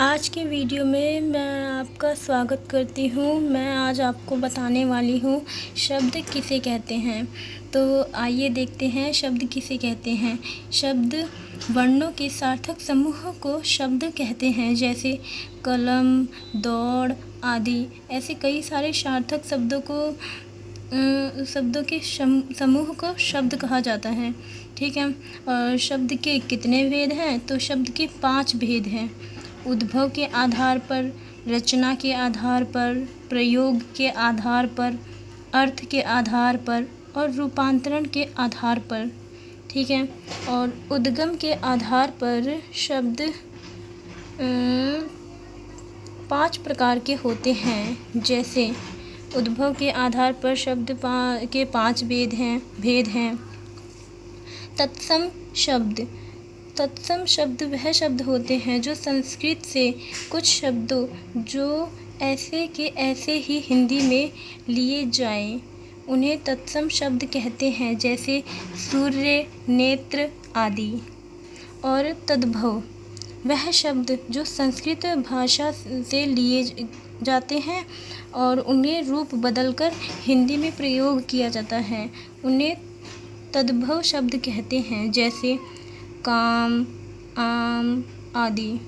आज की वीडियो में मैं आपका स्वागत करती हूँ। मैं आज आपको बताने वाली हूँ शब्द किसे कहते हैं। तो आइए देखते हैं शब्द किसे कहते हैं। शब्द वर्णों के सार्थक समूह को शब्द कहते हैं, जैसे कलम, दौड़ आदि। ऐसे कई सारे सार्थक शब्दों के समूह को शब्द कहा जाता है। ठीक है। और शब्द के कितने भेद हैं? तो शब्द के 5 भेद हैं। उद्भव के आधार पर, रचना के आधार पर, प्रयोग के आधार पर, अर्थ के आधार पर और रूपांतरण के आधार पर। ठीक है। और उद्गम के आधार पर शब्द 5 प्रकार के होते हैं। जैसे उद्भव के आधार पर शब्द के 5 भेद हैं। तत्सम शब्द। तत्सम शब्द वह शब्द होते हैं जो संस्कृत से कुछ शब्दों जो ऐसे के ऐसे ही हिंदी में लिए जाएं, उन्हें तत्सम शब्द कहते हैं, जैसे सूर्य, नेत्र आदि। और तद्भव वह शब्द जो संस्कृत भाषा से लिए जाते हैं और उन्हें रूप बदलकर हिंदी में प्रयोग किया जाता है, उन्हें तद्भव शब्द कहते हैं, जैसे काम, आम आदि।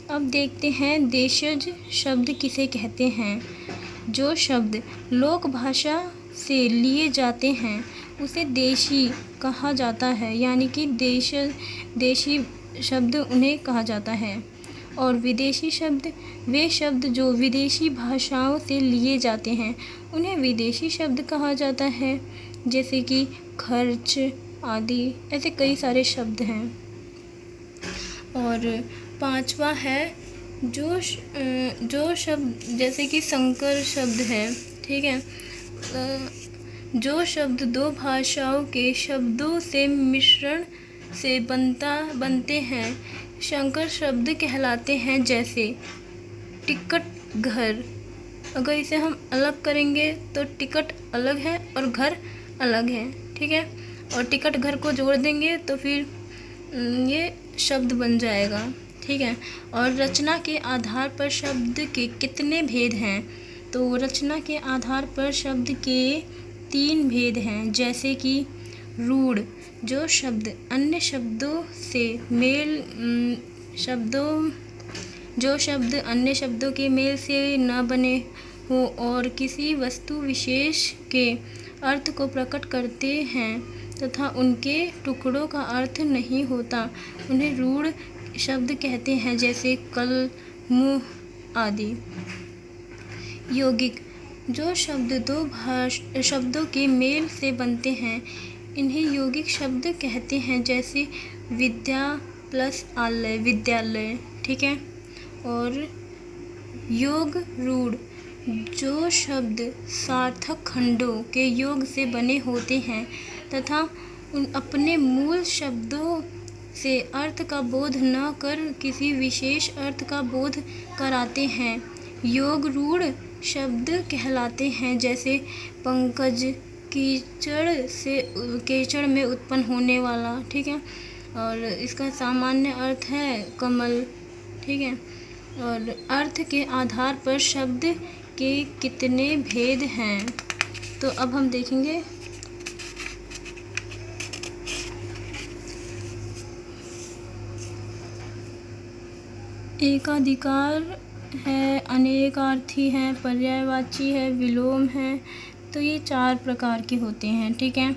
अब देखते हैं देशज शब्द किसे कहते हैं। जो शब्द लोक भाषा से लिए जाते हैं उसे देशी कहा जाता है, यानी कि देशी शब्द उन्हें कहा जाता है। और विदेशी शब्द वे शब्द जो विदेशी भाषाओं से लिए जाते हैं उन्हें विदेशी शब्द कहा जाता है, जैसे कि खर्च आदि। ऐसे कई सारे शब्द हैं। और 5वां है जो शब्द, जैसे कि संकर शब्द है। ठीक है। जो शब्द 2 भाषाओं के शब्दों से मिश्रण से बनते हैं संकर शब्द कहलाते हैं, जैसे टिकट, घर। अगर इसे हम अलग करेंगे तो टिकट अलग है और घर अलग है। ठीक है। और टिकट घर को जोड़ देंगे तो फिर ये शब्द बन जाएगा। ठीक है। और रचना के आधार पर शब्द के कितने भेद हैं? तो रचना के आधार पर शब्द के 3 भेद हैं, जैसे कि रूढ़, जो शब्द अन्य शब्दों के मेल से न बने हो और किसी वस्तु विशेष के अर्थ को प्रकट करते हैं तथा उनके टुकड़ों का अर्थ नहीं होता, उन्हें रूढ़ शब्द कहते हैं, जैसे कल, मुँह आदि। यौगिक, जो शब्द 2 शब्दों के मेल से बनते हैं इन्हें यौगिक शब्द कहते हैं, जैसे विद्या प्लस आलय, विद्यालय। ठीक है। और योग रूढ़, जो शब्द सार्थक खंडों के योग से बने होते हैं तथा अपने मूल शब्दों से अर्थ का बोध न कर किसी विशेष अर्थ का बोध कराते हैं, योग रूढ़ शब्द कहलाते हैं, जैसे पंकज, कीचड़ में उत्पन्न होने वाला। ठीक है। और इसका सामान्य अर्थ है कमल। ठीक है। और अर्थ के आधार पर शब्द के कितने भेद हैं? तो अब हम देखेंगे। एकाधिकार है, अनेकार्थी है, पर्यायवाची है, विलोम है। तो ये 4 प्रकार के होते हैं। ठीक है।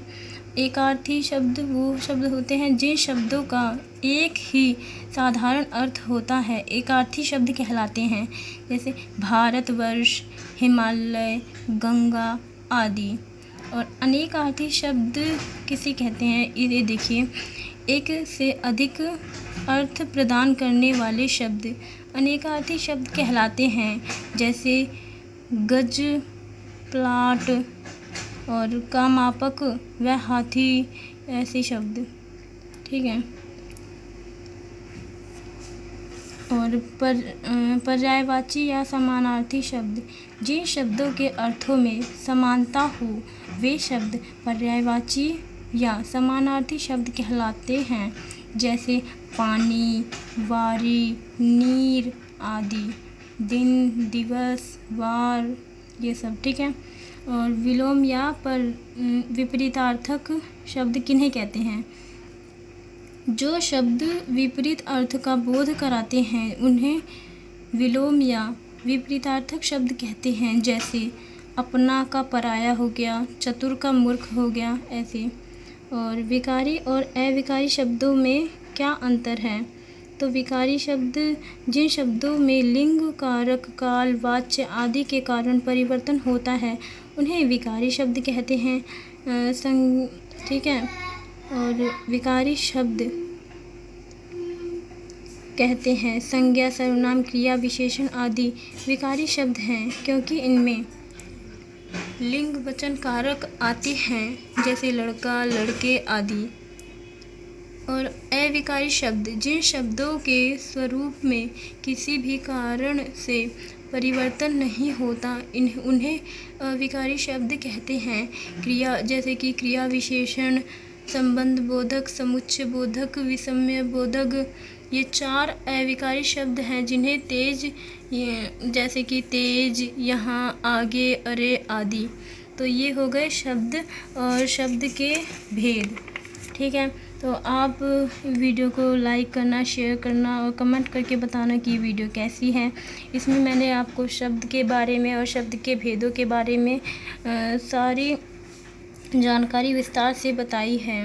एकार्थी शब्द वो शब्द होते हैं जिन शब्दों का एक ही साधारण अर्थ होता है, एकार्थी शब्द कहलाते हैं, जैसे भारतवर्ष, हिमालय, गंगा आदि। और अनेकार्थी शब्द किसे कहते हैं? ये देखिए, एक से अधिक अर्थ प्रदान करने वाले शब्द अनेकार्थी शब्द कहलाते हैं, जैसे गज, प्लाट और का मापक व हाथी, ऐसे शब्द। ठीक है। और पर्यायवाची या समानार्थी शब्द, जिन शब्दों के अर्थों में समानता हो वे शब्द पर्यायवाची या समानार्थी शब्द कहलाते हैं, जैसे पानी, वारी, नीर आदि। दिन, दिवस, वार, ये सब, ठीक है। और विलोम या पर विपरीतार्थक शब्द किन्हें कहते हैं? जो शब्द विपरीत अर्थ का बोध कराते हैं उन्हें विलोम या विपरीतार्थक शब्द कहते हैं। जैसे अपना का पराया हो गया, चतुर का मूर्ख हो गया, ऐसे। और विकारी और अविकारी शब्दों में क्या अंतर है? तो विकारी शब्द जिन शब्दों में लिंग, कारक, काल, वाच्य आदि के कारण परिवर्तन होता है उन्हें विकारी शब्द कहते हैं। ठीक है। और विकारी शब्द कहते हैं संज्ञा, सर्वनाम, क्रिया, विशेषण आदि विकारी शब्द हैं क्योंकि इनमें लिंग, वचन, कारक आते हैं जैसे लड़का, लड़के आदि। और अविकारी शब्द जिन शब्दों के स्वरूप में किसी भी कारण से परिवर्तन नहीं होता उन्हें अविकारी शब्द कहते हैं। क्रिया, जैसे कि क्रिया, विशेषण, संबंध बोधक, समुच्चय बोधक, विषम्य बोधक, ये 4 अविकारी शब्द हैं जिन्हें तेज, जैसे कि तेज, यहाँ, आगे, अरे आदि। तो ये हो गए शब्द और शब्द के भेद, ठीक है। तो आप वीडियो को लाइक करना, शेयर करना और कमेंट करके बताना कि वीडियो कैसी है। इसमें मैंने आपको शब्द के बारे में और शब्द के भेदों के बारे में सारी जानकारी विस्तार से बताई है।